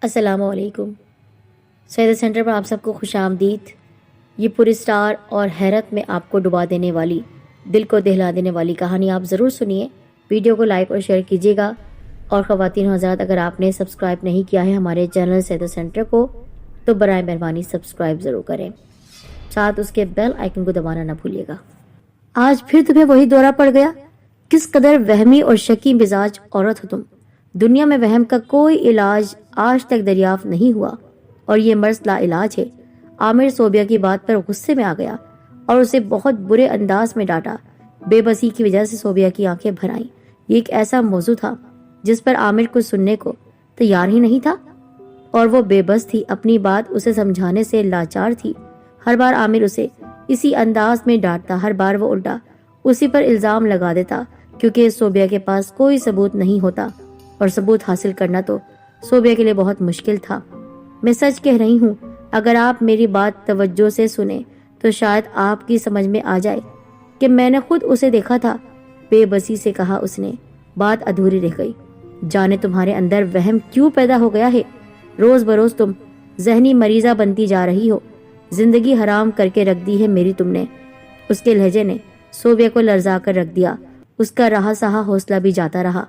السلام علیکم۔ سیدہ سینٹر پر آپ سب کو خوش آمدید۔ یہ پوری اسٹار اور حیرت میں آپ کو ڈبا دینے والی، دل کو دہلا دینے والی کہانی آپ ضرور سنیے۔ ویڈیو کو لائک اور شیئر کیجیے گا، اور خواتین و حضرات اگر آپ نے سبسکرائب نہیں کیا ہے ہمارے چینل سیدہ سینٹر کو تو برائے مہربانی سبسکرائب ضرور کریں، ساتھ اس کے بیل آئیکن کو دبانا نہ بھولیے گا۔ آج پھر تمہیں وہی دورہ پڑ گیا؟ کس قدر وہمی اور شکی مزاج عورت ہو تم۔ دنیا میں وہم کا کوئی علاج آج تک دریافت نہیں ہوا، اور یہ مرض لا علاج ہے۔ عامر صوبیہ کی بات پر غصے میں آ گیا اور اسے بہت برے انداز میں ڈانٹا۔ بے بسی کی وجہ سے صوبیہ کی آنکھیں بھر آئیں۔ یہ ایک ایسا موضوع تھا جس پر عامر کچھ سننے کو تیار ہی نہیں تھا، اور وہ بے بس تھی، اپنی بات اسے سمجھانے سے لاچار تھی۔ ہر بار عامر اسے اسی انداز میں ڈانٹتا، ہر بار وہ الٹا اسی پر الزام لگا دیتا، کیونکہ صوبیہ کے پاس کوئی ثبوت نہیں ہوتا، اور ثبوت حاصل کرنا تو صوبیہ کے لیے بہت مشکل تھا۔ میں سچ کہہ رہی ہوں، اگر آپ میری بات توجہ سے سنیں تو شاید آپ کی سمجھ میں آ جائے کہ میں نے خود اسے دیکھا تھا۔ بے بسی سے کہا اس نے۔ بات ادھوری رہ گئی۔ جانے تمہارے اندر وہم کیوں پیدا ہو گیا ہے؟ روز بروز تم ذہنی مریضہ بنتی جا رہی ہو۔ زندگی حرام کر کے رکھ دی ہے میری تم نے۔ اس کے لہجے نے صوبیہ کو لرزا کر رکھ دیا۔ اس کا رہا سہا حوصلہ بھی جاتا رہا۔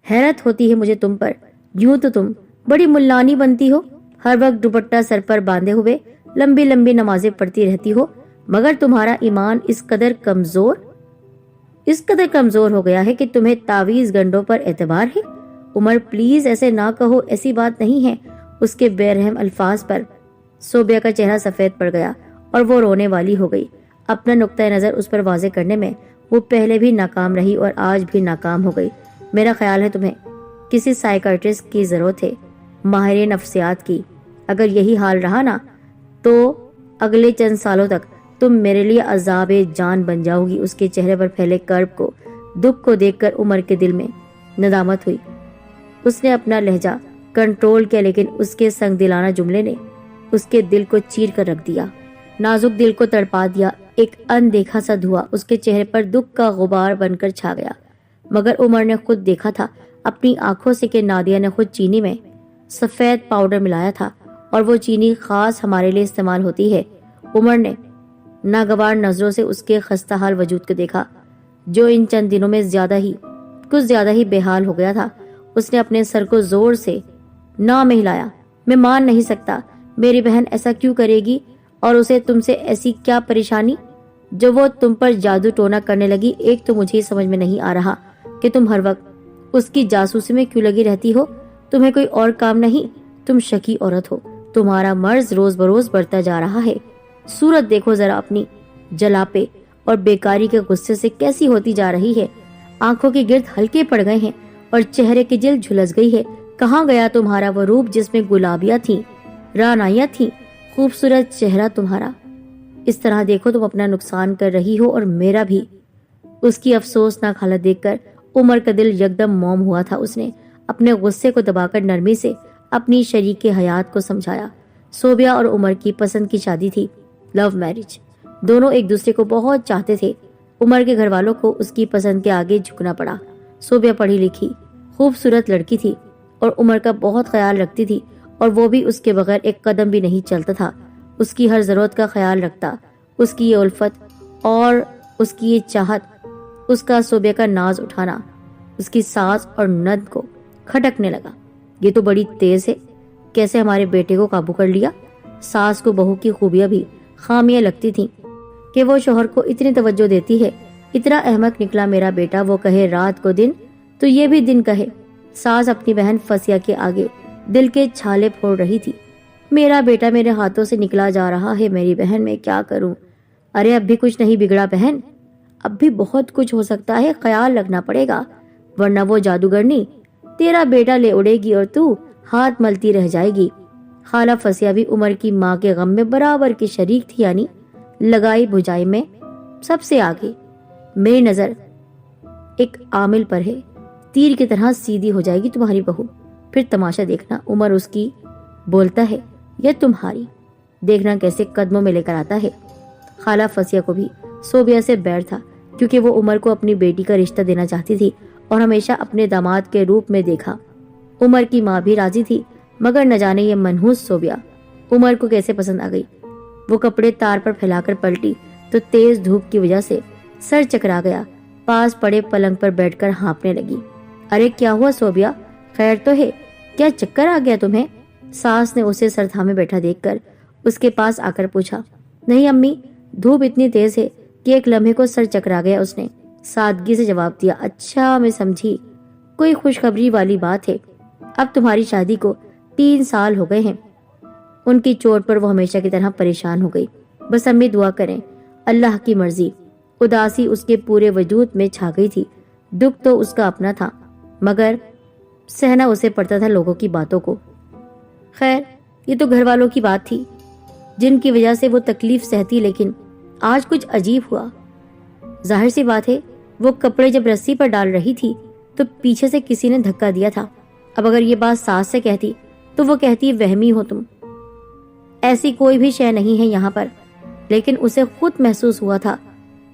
حیرت ہوتی ہے مجھے تم پر، یوں تو تم بڑی ملانی بنتی ہو، ہر وقت دوپٹہ سر پر باندھے ہوئے لمبی لمبی نمازیں پڑھتی رہتی ہو، مگر تمہارا ایمان اس قدر کمزور ہو گیا ہے کہ تمہیں تعویذ گنڈوں پر اعتبار ہے۔ عمر پلیز ایسے نہ کہو، ایسی بات نہیں ہے۔ اس کے بے رحم الفاظ پر صوبیہ کا چہرہ سفید پڑ گیا اور وہ رونے والی ہو گئی۔ اپنا نقطہ نظر اس پر واضح کرنے میں وہ پہلے بھی ناکام رہی اور آج بھی ناکام ہو گئی۔ میرا خیال ہے تمہیں کسی سائیکیٹرسٹ کی ضرورت ہے، ماہر نفسیات کی۔ اگر یہی حال رہا نا تو اگلے چند سالوں تک تم میرے لیے عذاب جان بن جاؤ گی۔ اس کے چہرے پر پھیلے کرب کو، دکھ کو دیکھ کر عمر کے دل میں ندامت ہوئی۔ اس نے اپنا لہجہ کنٹرول کیا، لیکن اس کے سنگ دلانہ جملے نے اس کے دل کو چیر کر رکھ دیا، نازک دل کو تڑپا دیا۔ ایک اندیکھا سا دھواں اس کے چہرے پر دکھ کا غبار بن کر چھا گیا۔ مگر عمر نے خود دیکھا تھا اپنی آنکھوں سے کہ نادیہ نے خود چینی میں سفید پاؤڈر ملایا تھا، اور وہ چینی خاص ہمارے لیے استعمال ہوتی ہے۔ عمر نے ناگوار نظروں سے اس کے خستہ حال وجود کو دیکھا، جو ان چند دنوں میں کچھ زیادہ ہی بے حال ہو گیا تھا۔ اس نے اپنے سر کو زور سے نہ میں ہلایا۔ میں مان نہیں سکتا، میری بہن ایسا کیوں کرے گی، اور اسے تم سے ایسی کیا پریشانی جو وہ تم پر جادو ٹونا کرنے لگی؟ ایک تو مجھے سمجھ میں نہیں آ رہا کہ تم ہر وقت اس کی جاسوسی میں کیوں لگی رہتی ہو۔ تمہیں کوئی اور کام نہیں؟ تم شکی عورت ہو۔ تمہارا مرض روز بروز بڑھتا جا رہا ہے۔ صورت دیکھو ذرا اپنی، جلاپے اور بیکاری کے غصے سے کیسی ہوتی جا رہی ہے۔ آنکھوں کے گرد ہلکے پڑ گئے ہیں اور چہرے کی جلد جھلس گئی ہے۔ کہاں گیا تمہارا وہ روپ جس میں گلابیاں تھیں، رعنائیاں تھیں، خوبصورت چہرہ تمہارا؟ اس طرح دیکھو تم اپنا نقصان کر رہی ہو، اور میرا بھی۔ اس کی افسوسناک حالت دیکھ کر عمر کا دل یکدم موم ہوا تھا۔ اس نے اپنے غصے کو دبا کر نرمی سے اپنی شریک حیات کو سمجھایا۔ صوبیہ اور عمر کی پسند کی شادی تھی، لو میرج۔ دونوں ایک دوسرے کو بہت چاہتے تھے۔ عمر کے گھر والوں کو اس کی پسند کے آگے جھکنا پڑا۔ صوبیہ پڑھی لکھی خوبصورت لڑکی تھی اور عمر کا بہت خیال رکھتی تھی، اور وہ بھی اس کے بغیر ایک قدم بھی نہیں چلتا تھا۔ اس کی ہر ضرورت کا خیال رکھتا۔ اس کی یہ الفت اور اس کی یہ چاہت، اس کا صوبیہ کا ناز اٹھانا اس کی ساس اور نند کو کھٹکنے لگا۔ یہ تو بڑی تیز ہے، کیسے ہمارے بیٹے کو قابو کر لیا۔ ساس کو بہو کی خوبیاں بھی خامیاں لگتی تھیں کہ وہ شوہر کو اتنی توجہ دیتی ہے۔ اتنا احمق نکلا میرا بیٹا، وہ کہے رات کو دن تو یہ بھی دن کہے۔ ساس اپنی بہن فسیہ کے آگے دل کے چھالے پھوڑ رہی تھی۔ میرا بیٹا میرے ہاتھوں سے نکلا جا رہا ہے، میری بہن، میں کیا کروں؟ ارے اب بھی کچھ نہیں بگڑا بہن، اب بھی بہت کچھ ہو سکتا ہے، خیال رکھنا پڑے گا، ورنہ وہ جادوگرنی تیرا بیٹا لے اڑے گی اور تو ہاتھ ملتی رہ جائے گی۔ خالہ فسیہ بھی عمر کی ماں کے غم میں برابر کی شریک تھی، یعنی لگائی بھجائی میں سب سے آگے۔ میری نظر ایک عامل پر ہے، تیر کی طرح سیدھی ہو جائے گی تمہاری بہو، پھر تماشا دیکھنا۔ عمر اس کی بولتا ہے یا تمہاری، دیکھنا کیسے قدموں میں لے کر آتا ہے۔ خالہ فسیہ کو بھی صوبیہ سے بیر تھا، کیونکہ وہ عمر کو اپنی بیٹی کا رشتہ دینا چاہتی تھی اور ہمیشہ اپنے داماد کے روپ میں دیکھا۔ عمر کی ماں بھی راضی تھی، मगर न जाने ये मनहूस सोबिया उमर को कैसे पसंद आ गई। वो कपड़े तार पर फैलाकर पलटी तो तेज धूप की वजह से सर चकरा गया। पास पड़े पलंग पर बैठकर हाँफने लगी। अरे क्या हुआ सोबिया, खैर तो है? क्या चक्कर आ गया तुम्हें? सास ने उसे सर थामे बैठा देखकर उसके पास आकर पूछा। नहीं अम्मी, धूप इतनी तेज है कि एक लम्हे को सर चकरा गया, उसने सादगी से जवाब दिया। अच्छा, मैं समझी, कोई खुशखबरी वाली बात है। अब तुम्हारी शादी को 3 साल हो गए हैं। उनकी चोट पर वो हमेशा की तरह परेशान हो गई। बस अम्मी दुआ करें, अल्लाह की मर्जी। उदासी उसके पूरे वजूद में छा गई थी। दुख तो उसका अपना था, मगर सहना उसे पड़ता था लोगों की बातों को। खैर, ये तो घर वालों की बात थी जिनकी वजह से वो तकलीफ सहती, लेकिन आज कुछ अजीब हुआ। जाहिर सी बात है, वो कपड़े जब रस्सी पर डाल रही थी तो पीछे से किसी ने धक्का दिया था। अब अगर ये बात सास से कहती तो वो कहती वहमी हो तुम, ऐसी कोई भी शय नहीं है यहाँ पर। लेकिन उसे खुद महसूस हुआ था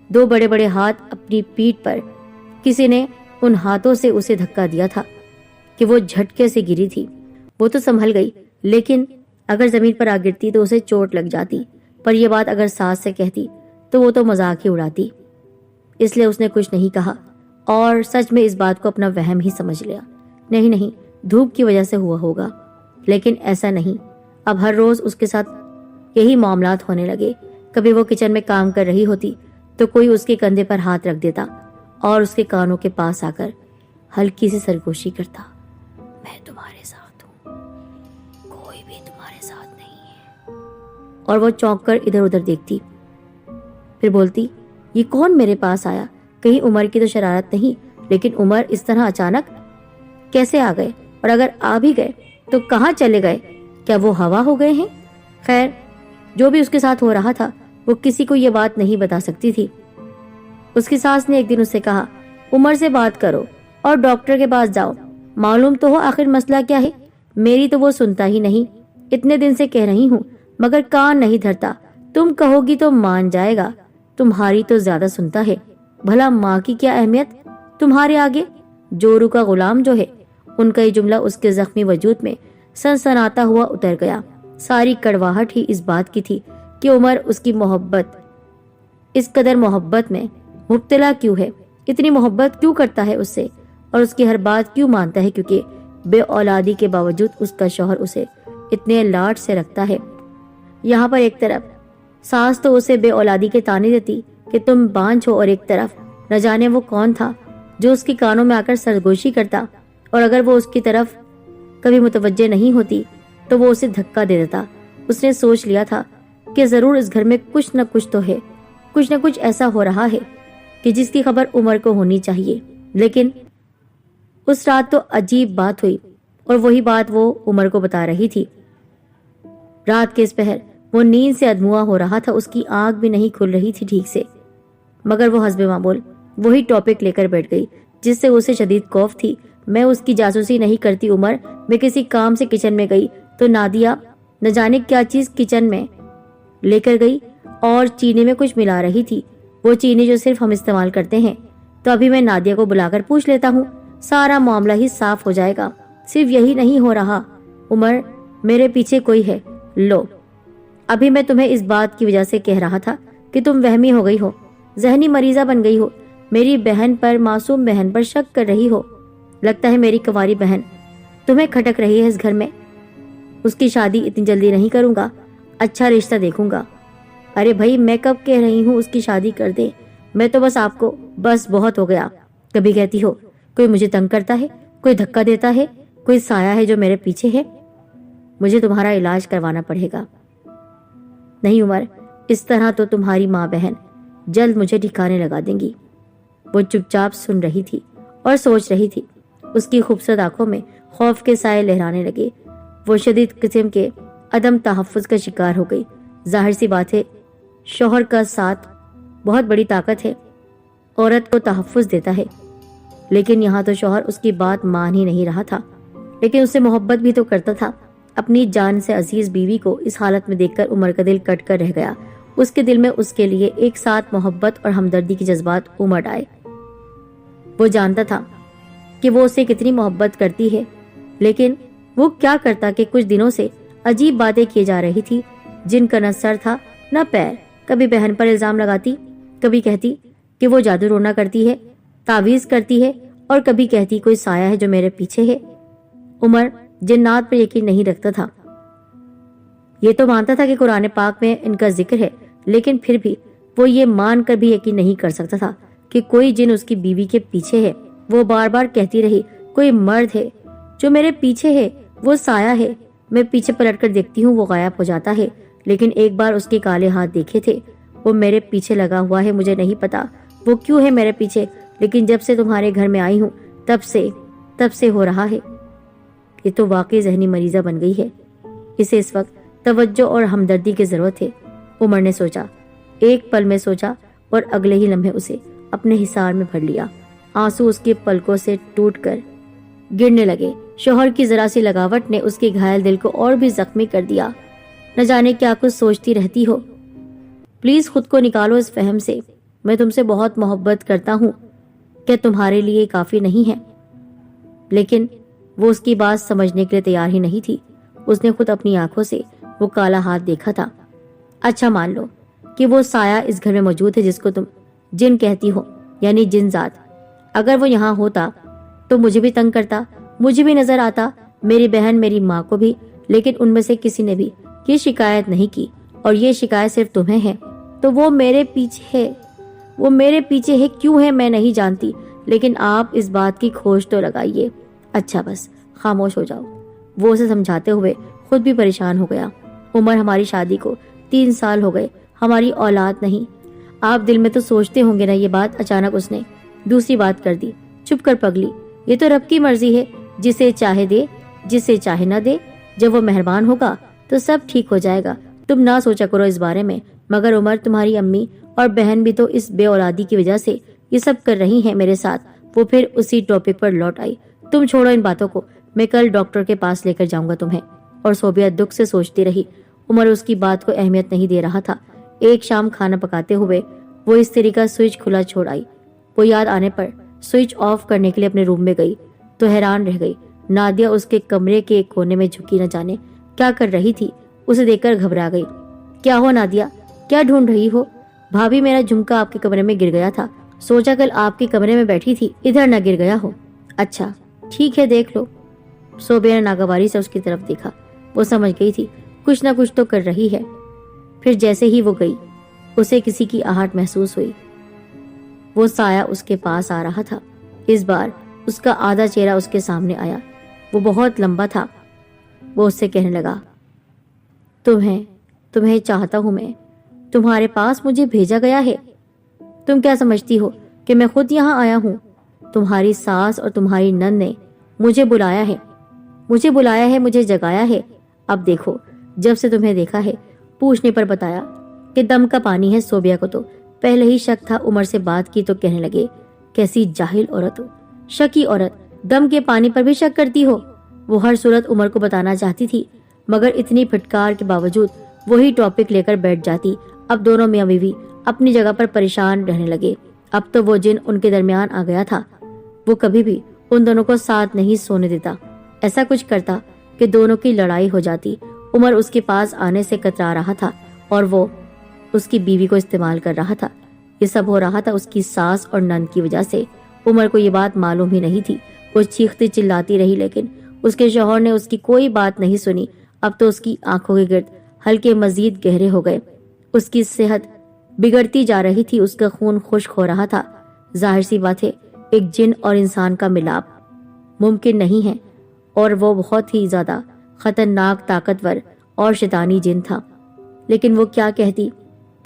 2 बड़े बड़े हाथ अपनी पीठ पर, किसी ने उन हाथों से उसे धक्का दिया था कि वो झटके से गिरी थी। वो तो संभल गई, लेकिन अगर जमीन पर आ गिरती तो उसे चोट लग जाती। पर यह बात अगर सास से कहती तो वो तो मजाक ही उड़ाती। इसलिए उसने कुछ नहीं कहा और सच में इस बात को अपना वहम ही समझ लिया। नहीं नहीं, धूप की वजह से हुआ होगा। लेकिन ऐसा नहीं, अब हर रोज उसके साथ यही मामलात होने लगे। कभी वो किचन में काम कर रही होती तो कोई उसके कंधे पर हाथ रख देता और उसके कानों के पास आकर हल्की सी सरगोशी करता। मैं तुम्हारे साथ हूँ, कोई भी तुम्हारे साथ नहीं है। और वो चौंक कर इधर उधर देखती, फिर बोलती, ये कौन मेरे पास आया? कहीं उमर की तो शरारत नहीं? लेकिन उमर इस तरह अचानक कैसे आ गए? और अगर आ भी गए तो कहाँ चले गए? क्या वो हवा हो गए हैं? खैर, जो भी उसके साथ हो रहा था वो किसी को ये बात नहीं बता सकती थी। उसकी सास ने एक दिन उससे कहा, उमर से बात करो और डॉक्टर के पास जाओ, मालूम तो हो आखिर मसला क्या है। मेरी तो वो सुनता ही नहीं। इतने दिन से कह रही हूँ मगर कान नहीं धरता। तुम कहोगी तो मान जाएगा, तुम्हारी तो ज्यादा सुनता है। भला माँ की क्या अहमियत तुम्हारे आगे? जोरू का गुलाम जो है। उनका ये जुमला उसके जख्मी वजूद में सनसनाता हुआ उतर गया। सारी कड़वाहट ही इस बात की थी कि उमर उसकी मोहब्बत, इस कदर मोहब्बत में मुब्तला क्यों है, इतनी मोहब्बत क्यों करता है उससे और उसकी हर बात क्यों मानता है, क्योंकि बे औलादी के बावजूद उसका शौहर उसे इतने लाड से रखता है। यहाँ पर एक तरफ सास तो उसे बे औलादी के ताने देती कि तुम बांझ हो, और एक तरफ न जाने वो कौन था जो उसके कानों में आकर सरगोशी करता, और अगर वो उसकी तरफ कभी मुतवज्जे नहीं होती तो वो उसे धक्का दे देता। उसने सोच लिया था कि जरूर इस घर में कुछ न कुछ तो है, कुछ न कुछ ऐसा हो रहा है कि जिसकी खबर उमर को होनी चाहिए। लेकिन उस रात तो अजीब बात हुई और वही बात वो उमर को बता रही थी। रात के इस पहर वो नींद से अधमुआ हो रहा था, उसकी आंख भी नहीं खुल रही थी ठीक से, मगर वो हस्बे मामूल वही टॉपिक लेकर बैठ गई जिससे उसे शदीद खौफ थी। मैं उसकी जासूसी नहीं करती उमर, मैं किसी काम से किचन में गई तो नादिया न जाने क्या चीज किचन में लेकर गई और चीनी में कुछ मिला रही थी, वो चीनी जो सिर्फ हम इस्तेमाल करते हैं। तो अभी मैं नादिया को बुलाकर पूछ लेता हूँ, सारा मामला ही साफ हो जाएगा। सिर्फ यही नहीं हो रहा उमर, मेरे पीछे कोई है। लो, अभी मैं तुम्हें इस बात की वजह से कह रहा था कि तुम वहमी हो गई हो, जहनी मरीजा बन गई हो, मेरी बहन पर, मासूम बहन पर शक कर रही हो। लगता है मेरी कुंवारी बहन तुम्हें खटक रही है इस घर में। उसकी शादी इतनी जल्दी नहीं करूंगा, अच्छा रिश्ता देखूंगा। अरे भाई, मैं कब कह रही हूँ उसकी शादी कर दे? मैं तो बस आपको, बस बहुत हो गया। कभी कहती हो कोई मुझे तंग करता है, कोई धक्का देता है, कोई साया है जो मेरे पीछे है, मुझे तुम्हारा इलाज करवाना पड़ेगा। नहीं उमर, इस तरह तो तुम्हारी माँ बहन जल्द मुझे ठिकाने लगा देंगी। वो चुपचाप सुन रही थी और सोच रही थी। उसकी खूबसूरत आंखों में खौफ के साए लहराने लगे। वो शदीद किस्म के अदम तहफ़्फ़ुज़ का शिकार हो गई। जाहिर सी बात है, शौहर का साथ बहुत बड़ी ताकत है, औरत को तहफ़्फ़ुज़ देता है। लेकिन यहाँ तो शौहर उसकी बात मान ही नहीं रहा था, लेकिन उससे मोहब्बत भी तो करता था। अपनी जान से अजीज बीवी को इस हालत में देखकर उमर का दिल कट कर रह गया। उसके दिल में उसके लिए एक साथ मोहब्बत और हमदर्दी के जज्बात उमड़ आए। वो जानता था कि वो उससे कितनी मोहब्बत करती है, लेकिन وہ کیا کرتا کہ کچھ دنوں سے عجیب باتیں کی جا رہی تھی، جن کا نہ سر تھا نہ پیر۔ کبھی بہن پر الزام لگاتی، کبھی کہتی کہ وہ جادو ٹونا کرتی ہے، تعویذ کرتی ہے، اور کبھی کہتی کوئی سایہ ہے جو میرے پیچھے ہے۔ عمر جنات پر یقین نہیں رکھتا تھا، یہ تو مانتا تھا کہ قرآن پاک میں ان کا ذکر ہے، لیکن پھر بھی وہ یہ مان کر بھی یقین نہیں کر سکتا تھا کہ کوئی جن اس کی بیوی کے پیچھے ہے۔ وہ بار بار کہتی رہی، کوئی مرد ہے جو میرے پیچھے ہے، وہ سایہ ہے۔ میں پیچھے پلٹ کر دیکھتی ہوں، وہ غائب ہو جاتا ہے، لیکن ایک بار اس کے کالے ہاتھ دیکھے تھے، وہ میرے پیچھے لگا ہوا ہے۔ مجھے نہیں پتا وہ کیوں ہے میرے پیچھے، لیکن جب سے تمہارے گھر میں آئی ہوں تب سے ہو رہا ہے۔ یہ تو واقعی ذہنی مریضہ بن گئی ہے، اسے اس وقت توجہ اور ہمدردی کی ضرورت ہے۔ عمر نے سوچا، ایک پل میں سوچا، اور اگلے ہی لمحے اسے اپنے حصار میں بھر لیا۔ آنسو اس کے پلکوں سے ٹوٹ کر گرنے لگے۔ شوہر کی ذرا سی لگاوٹ نے اس کے گھائل دل کو اور بھی زخمی کر دیا۔ نہ جانے کیا کچھ سوچتی رہتی ہو۔ پلیز خود کو نکالو اس فہم سے، میں تم سے بہت محبت کرتا ہوں، کیا تمہارے لیے کافی نہیں ہے؟ لیکن وہ اس کی بات سمجھنے کے لیے تیار ہی نہیں تھی۔ اس نے خود اپنی آنکھوں سے وہ کالا ہاتھ دیکھا تھا۔ اچھا مان لو کہ وہ سایہ اس گھر میں موجود ہے جس کو تم جن کہتی ہو، یعنی جن ذات۔ اگر وہ یہاں ہوتا تو مجھے بھی تنگ کرتا، مجھے بھی نظر آتا، میری بہن، میری ماں کو بھی، لیکن ان میں سے کسی نے بھی یہ شکایت نہیں کی، اور یہ شکایت صرف تمہیں ہے۔ تو وہ میرے پیچھے ہے کیوں ہے میں نہیں جانتی، لیکن آپ اس بات کی کھوج تو لگائیے۔ اچھا بس خاموش ہو جاؤ، وہ اسے سمجھاتے ہوئے خود بھی پریشان ہو گیا۔ عمر، ہماری شادی کو 3 سال ہو گئے، ہماری اولاد نہیں، آپ دل میں تو سوچتے ہوں گے نا یہ بات۔ اچانک اس نے دوسری بات کر دی، چپ کر پگلی، یہ تو رب کی مرضی ہے، جسے چاہے دے، جسے چاہے نہ دے، جب وہ مہربان ہوگا تو سب ٹھیک ہو جائے گا، تم نہ سوچا کرو اس بارے میں۔ مگر عمر، تمہاری امی اور بہن بھی تو اس بے اولادی کی وجہ سے یہ سب کر رہی ہیں میرے ساتھ۔ وہ پھر اسی ٹاپک پر لوٹ آئی، تم چھوڑو ان باتوں کو، میں کل ڈاکٹر کے پاس لے کر جاؤں گا تمہیں۔ اور صوبیہ دکھ سے سوچتی رہی۔ عمر اس کی بات کو اہمیت نہیں دے رہا تھا۔ ایک شام کھانا پکاتے ہوئے وہ استری کا سوئچ کھلا چھوڑ آئی۔ وہ یاد آنے پر سوئچ آف کرنے کے لیے اپنے روم میں گئی تو حیران رہ گئی۔ نادیہ اس کے کمرے کے ایک کونے میں جھکی نہ جانے کیا کر رہی تھی۔ اسے دیکھ کر گھبرا گئی۔ کیا ہو نادیہ، کیا ڈھونڈ رہی ہو؟ بھابی، میرا جھمکا آپ کے کمرے میں گر گیا تھا، سوچا کل آپ کے کمرے میں بیٹھی تھی، ادھر نہ گر گیا ہو۔ اچھا ٹھیک ہے، دیکھ لو۔ صوبیہ نے ناگواری سے اس کی طرف دیکھا۔ وہ سمجھ گئی تھی کچھ نہ کچھ تو کر رہی ہے۔ پھر جیسے ہی وہ گئی، اسے کسی کی آہٹ محسوس ہوئی۔ وہ سایہ اس کے پاس آ رہا تھا۔ اس بار اس کا آدھا چہرہ اس کے سامنے آیا۔ وہ بہت لمبا تھا۔ وہ اس سے کہنے لگا، تمہیں چاہتا ہوں میں، تمہارے پاس مجھے بھیجا گیا ہے۔ تم کیا سمجھتی ہو کہ میں خود یہاں آیا ہوں؟ تمہاری ساس اور تمہاری نند نے مجھے بلایا ہے، مجھے جگایا ہے۔ اب دیکھو، جب سے تمہیں دیکھا ہے، پوچھنے پر بتایا کہ دم کا پانی ہے۔ صوبیہ کو تو پہلے ہی شک تھا۔ عمر سے بات کی تو کہنے لگے، کیسی جاہل عورت ہو، شکی عورت، دم کے پانی پر بھی شک کرتی ہو۔ وہ ہر صورت عمر کو بتانا چاہتی تھی، مگر اتنی پھٹکار کے باوجود وہی ٹاپک لے کر بیٹھ جاتی۔ اب دونوں میاں بیوی اپنی جگہ پر پریشان رہنے لگے۔ اب تو وہ جن ان کے درمیان آ گیا تھا، وہ کبھی بھی ان دونوں کو ساتھ نہیں سونے دیتا۔ ایسا کچھ کرتا کہ دونوں کی لڑائی ہو جاتی۔ عمر اس کے پاس آنے سے کترا رہا تھا، اور وہ اس کی بیوی کو استعمال کر رہا تھا۔ یہ سب ہو رہا تھا اس کی ساس اور نند کی وجہ سے۔ عمر کو یہ بات معلوم ہی نہیں تھی۔ وہ چیختی چلاتی رہی، لیکن اس کے شوہر نے اس کی کوئی بات نہیں سنی۔ اب تو اس کی آنکھوں کے گرد ہلکے مزید گہرے ہو گئے۔ اس کی صحت بگڑتی جا رہی تھی، اس کا خون خشک ہو رہا تھا۔ ظاہر سی بات ہے، ایک جن اور انسان کا ملاپ ممکن نہیں ہے، اور وہ بہت ہی زیادہ خطرناک، طاقتور اور شیطانی جن تھا۔ لیکن وہ کیا کہتی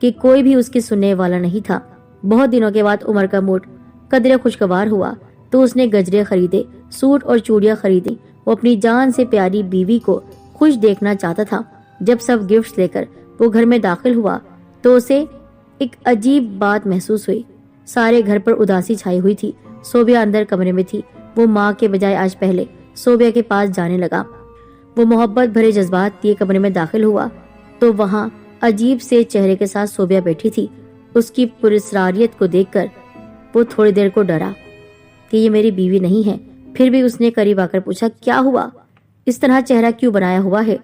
کہ کوئی بھی اس کی سننے والا نہیں تھا۔ بہت دنوں کے بعد عمر کا موڈ قدرے خوشگوار ہوا تو اس نے گجرے خریدے، سوٹ اور چوڑیاں خریدی۔ وہ اپنی جان سے پیاری بیوی کو خوش دیکھنا چاہتا تھا۔ جب سب گفٹس لے کر وہ گھر میں داخل ہوا تو اسے ایک عجیب بات محسوس ہوئی۔ سارے گھر پر اداسی چھائی ہوئی تھی۔ صوبیہ اندر کمرے میں تھی۔ وہ ماں کے بجائے آج پہلے صوبیہ کے پاس جانے لگا۔ وہ محبت بھرے جذبات لیے کمرے میں داخل ہوا تو وہاں عجیب سے چہرے کے ساتھ صوبیہ بیٹھی تھی۔ اس کی پراسراریت کو دیکھ کر وہ تھوڑی دیر کو ڈرا کہ یہ میری بیوی نہیں ہے۔ پھر بھی اس نے قریب آ کر پوچھا، کیا ہوا؟ इस तरह चेहरा क्यों बनाया हुआ है?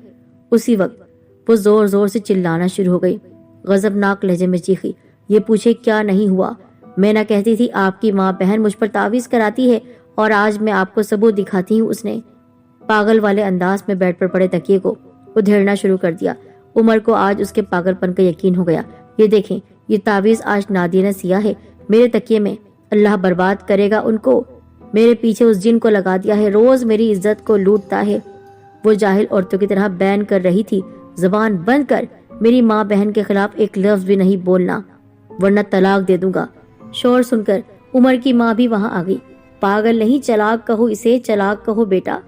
उसी वक्त वो जोर जोर से चिल्लाना शुरू हो गई, गजबनाक लहजे में चीखी, ये पूछे क्या नहीं हुआ? मैं ना कहती थी आपकी माँ बहन मुझ पर तावीज कराती है, और आज मैं आपको सबूत दिखाती हूँ। उसने पागल वाले अंदाज में बेड पर पड़े तकिए को उधेड़ना शुरू कर दिया। उमर को आज उसके पागलपन का यकीन हो गया। ये देखें, ये तावीज आज नादिया ने सिया है मेरे तकिए में। अल्लाह बर्बाद करेगा उनको। मेरे पीछे उस जिन को लगा दिया है, रोज मेरी इज्जत को लूटता है। वो जाहिल औरतों की तरह बैन कर रही थी, जबान बंद कर, मेरी माँ बहन के खिलाफ एक लफ्ज भी नहीं बोलना वरना तलाक दे दूंगा। शोर सुनकर उमर की माँ भी वहां आ गई। पागल नहीं, चलाक कहो इसे, चलाक कहो बेटा।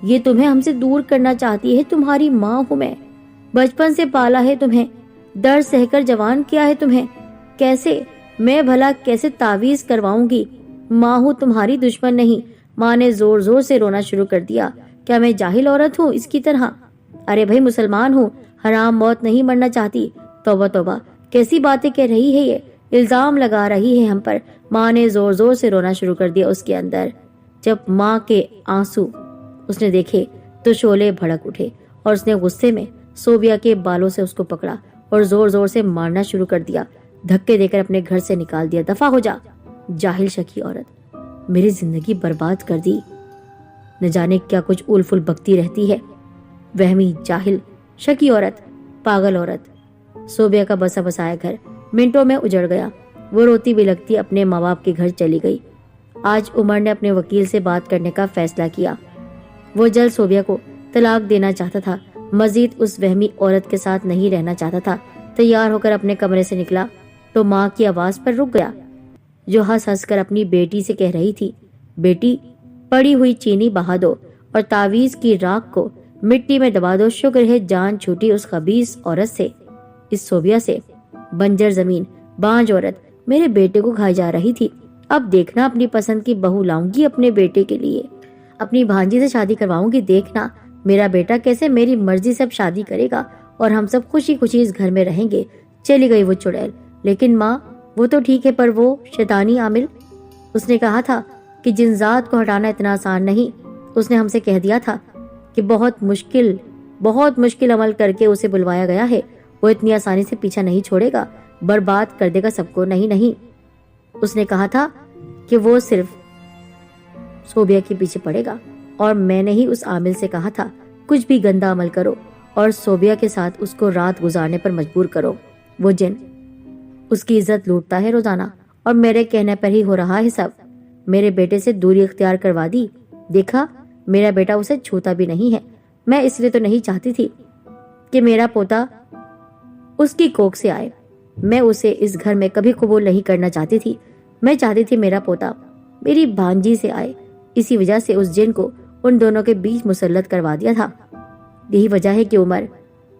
ये तुम्हें हमसे दूर करना चाहती है। तुम्हारी माँ हूं मैं, बचपन से पाला है तुम्हें, दर्द सहकर जवान किया है तुम्हें। कैसे मैं भला कैसे तावीज करवाऊंगी? माँ हूं, तुम्हारी दुश्मन नहीं। माँ ने जोर जोर से रोना शुरू कर दिया। क्या मैं जाहिल औरत हूँ इसकी तरह? अरे भाई, मुसलमान हूँ, हराम मौत नहीं मरना चाहती। तौबा तौबा, कैसी बातें कह रही है ये? इल्जाम लगा रही है हम पर। माँ ने जोर जोर से रोना शुरू कर दिया उसके अंदर। जब माँ के आंसू उसने देखे तो शोले भड़क उठे और उसने गुस्से में सोबिया के बालों से उसको पकड़ा और जोर जोर से मारना शुरू कर दिया। धक्के देकर अपने घर से निकाल दिया। दफा हो जा, जाहिल शकी औरत, मेरी जिंदगी बर्बाद कर दी। न जाने क्या कुछ उलफुल बकती रहती है। वहमी, जाहिल, शकी औरत, पागल औरत। सोबिया का बसा बसाया घर मिनटों में उजड़ गया। वो रोती बिलखती अपने माँ बाप के घर चली गई। आज उमर ने अपने वकील से बात करने का फैसला किया। वो जल्द सोबिया को तलाक देना चाहता था, मजीद उस वहमी औरत के साथ नहीं रहना चाहता था। तैयार होकर अपने कमरे से निकला तो माँ की आवाज पर रुक गया, जो हंस हंस कर अपनी बेटी से कह रही थी, बेटी, पड़ी हुई चीनी बहा दो और तावीज की राख को मिट्टी में दबा दो। शुक्र है जान छूटी उस खबीस औरत से, इस सोबिया से। बंजर जमीन, बांझ औरत मेरे बेटे को खाई जा रही थी। अब देखना, अपनी पसंद की बहू लाऊंगी अपने बेटे के लिए, अपनी भांजी से शादी करवाऊंगी। देखना मेरा बेटा कैसे मेरी मर्जी से अब शादी करेगा और हम सब खुशी खुशी इस घर में रहेंगे। चली गई वो चुड़ैल। लेकिन माँ, वो तो ठीक है, पर वो शैतानी आमिल, उसने कहा था कि जिनजात को हटाना इतना आसान नहीं। उसने हमसे कह दिया था कि बहुत मुश्किल अमल करके उसे बुलवाया गया है। वो इतनी आसानी से पीछा नहीं छोड़ेगा, बर्बाद कर देगा सबको। नहीं, उसने कहा था कि वो सिर्फ सोबिया के पीछे पड़ेगा, और मैंने ही उस आमिल से कहा था कुछ भी गंदा अमल करो और सोबिया के साथ उसको रात गुजारने पर मजबूर करो। वो जिन उसकी इज्जत लूटता है रोजाना, और मेरे कहने पर ही हो रहा है सब। मेरे बेटे से दूरी इख्तियार करवा दी। देखा, मेरा बेटा उसे छूता भी नहीं है। मैं इसलिए तो नहीं चाहती थी कि मेरा पोता उसकी कोख से आए। मैं उसे इस घर में कभी कबूल नहीं करना चाहती थी। मैं चाहती थी मेरा पोता मेरी भांजी से आए। इसी वजह से उस जिन को उन दोनों के बीच मुसल्लत करवा दिया था। यही वजह है कि उमर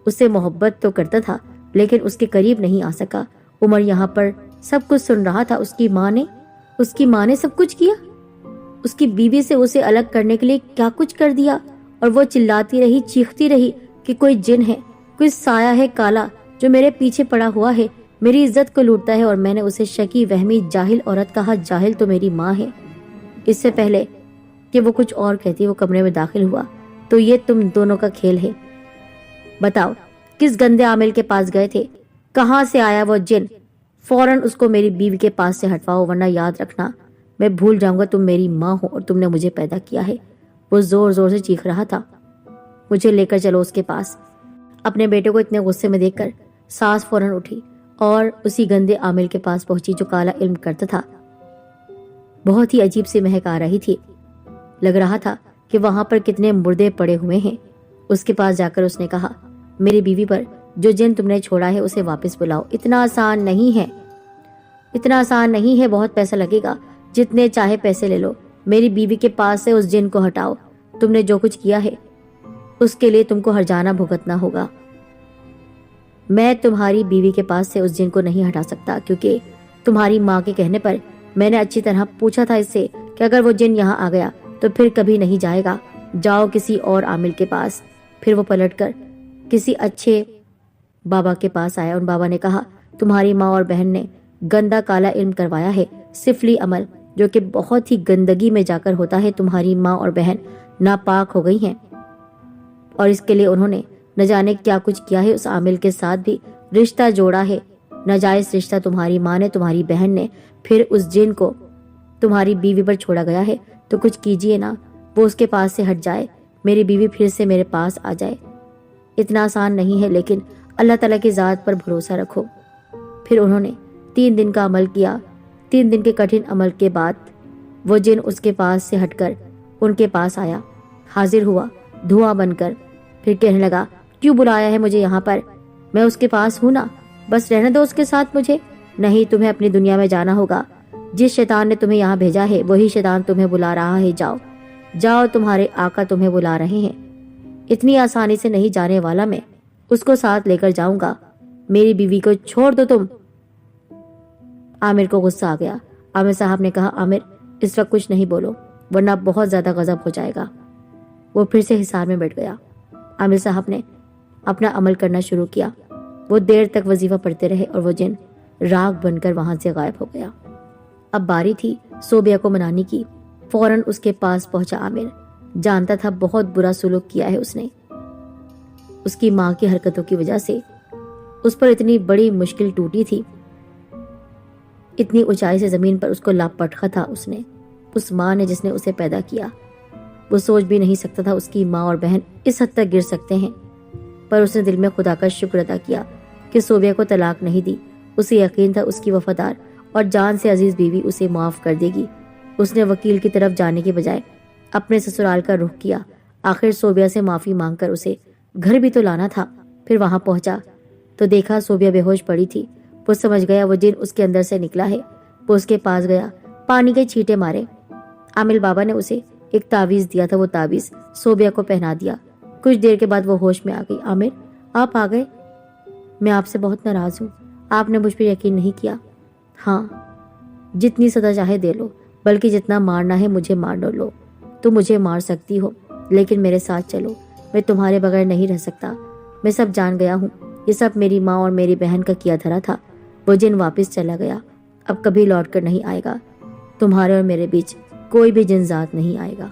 उससे मोहब्बत तो करता था, लेकिन उसके करीब नहीं आ सका। उमर यहाँ पर सब कुछ सुन रहा था। उसकी माँ ने सब कुछ किया। उसकी बीवी से उसे अलग करने के लिए क्या कुछ कर दिया। और वो चिल्लाती रही, चीखती रही कि कोई जिन है, कोई साया है काला जो मेरे पीछे पड़ा हुआ है, मेरी इज्जत को लूटता है। और मैंने उसे शकी, वहमी, जाहिल औरत कहा। जाहिल तो मेरी माँ है। इससे पहले कि वो कुछ और कहती, वो कमरे में दाखिल हुआ। तो ये तुम दोनों का खेल है। बताओ, किस गंदे आमिल के पास गए थे? कहाँ से आया वो जिन? फौरन उसको मेरी बीवी के पास से हटवाओ, वरना याद रखना मैं भूल जाऊंगा तुम मेरी माँ हो और तुमने मुझे पैदा किया है। वो जोर जोर से चीख रहा था। मुझे लेकर चलो उसके पास। अपने बेटे को इतने गुस्से में देखकर सास फौरन उठी और उसी गंदे आमिल के पास पहुंची जो काला इल्म करता था। बहुत ही अजीब सी महक आ रही थी। लग रहा था कि वहां पर कितने मुर्दे पड़े हुए हैं। उसके पास जाकर उसने कहा, मेरी बीवी पर जो जिन तुमने छोड़ा है उसे वापस बुलाओ। इतना आसान नहीं है, बहुत पैसा लगेगा। जितने चाहे पैसे ले लो। मेरी बीवी के पास से उस जिन को हटाओ। तुमने जो कुछ किया है उसके लिए तुमको हर्जाना भुगतना होगा। मैं तुम्हारी बीवी के पास से उस जिन को नहीं हटा सकता, क्योंकि तुम्हारी माँ के कहने पर मैंने अच्छी तरह पूछा था इससे कि अगर वो जिन यहाँ आ गया तो फिर कभी नहीं जाएगा। जाओ किसी और आमिल के पास। फिर वो पलटकर किसी अच्छे बाबा के पास आया। उन बाबा ने कहा, तुम्हारी माँ और बहन ने गंदा काला इल्म करवाया है, सिफली अमल, जो कि बहुत ही गंदगी में जाकर होता है। तुम्हारी माँ और बहन नापाक हो गई हैं। और इसके लिए उन्होंने न जाने क्या कुछ किया है। उस आमिल के साथ भी रिश्ता जोड़ा है, नाजायज रिश्ता। तुम्हारी माँ ने, तुम्हारी बहन ने, फिर उस जिन को तुम्हारी बीवी पर छोड़ा गया है। तो कुछ कीजिए ना, वो उसके पास से हट जाए, मेरी बीवी फिर से मेरे पास आ जाए। इतना आसान नहीं है, लेकिन अल्लाह ताला की ज़ात पर भरोसा रखो। फिर उन्होंने 3 दिन का अमल किया। 3 दिन के कठिन अमल के बाद वो जिन उसके पास से हटकर उनके पास आया, हाजिर हुआ धुआं बनकर। फिर कहने लगा, क्यों बुलाया है मुझे यहाँ पर? मैं उसके पास हूं ना, बस रहने दो उसके साथ मुझे। नहीं, तुम्हें अपनी दुनिया में जाना होगा। जिस शैतान ने तुम्हें यहाँ भेजा है वही शैतान तुम्हें बुला रहा है। जाओ जाओ, तुम्हारे आका तुम्हें बुला रहे हैं। इतनी आसानी से नहीं जाने वाला मैं, उसको साथ लेकर जाऊंगा। मेरी बीवी को छोड़ दो तुम। आमिर को गुस्सा आ गया। आमिर साहब ने कहा, आमिर इस वक्त कुछ नहीं बोलो वरना बहुत ज्यादा गजब हो जाएगा। वो फिर से हिसार में बैठ गया। आमिर साहब ने अपना अमल करना शुरू किया। वो देर तक वजीफा पढ़ते रहे और वो जिन राग बनकर वहां से गायब हो गया। अब बारी थी सोबिया को मनाने की। फौरन उसके पास पहुंचा आमिर। जानता था बहुत बुरा सुलूक किया है उसने। उसकी माँ की हरकतों की वजह से उस पर इतनी बड़ी मुश्किल टूटी थी। इतनी ऊंचाई से जमीन पर उसको लापटका था उसने, उस माँ ने जिसने उसे पैदा किया। वो सोच भी नहीं सकता था उसकी माँ और बहन इस हद तक गिर सकते हैं। पर उसने दिल में खुदा का शुक्र अदा किया कि सोबिया को तलाक नहीं दी। उसे यकीन था उसकी वफादार और जान से अजीज बीवी उसे माफ कर देगी। उसने वकील की तरफ जाने के बजाय अपने ससुराल का रुख किया। आखिर सोबिया से माफी मांगकर उसे घर भी तो लाना था। फिर वहां पहुंचा तो देखा सोबिया बेहोश पड़ी थी। वो समझ गया वो जिन उसके अंदर से निकला है। वो उसके पास गया, पानी के छींटे मारे। आमिल बाबा ने उसे एक तावीज दिया था, वो तावीज सोबिया को पहना दिया। कुछ देर के बाद वो होश में आ गई। आमिर, आप आ गए? मैं आपसे बहुत नाराज हूँ, आपने मुझ पर यकीन नहीं किया। हाँ, जितनी सजा चाहे दे लो, बल्कि जितना मारना है मुझे मार लो। तुम मुझे मार सकती हो, लेकिन मेरे साथ चलो। मैं तुम्हारे बगैर नहीं रह सकता। मैं सब जान गया हूँ। ये सब मेरी माँ और मेरी बहन का किया धरा था। वो जिन वापस चला गया, अब कभी लौट कर नहीं आएगा। तुम्हारे और मेरे बीच कोई भी जिन जात नहीं आएगा।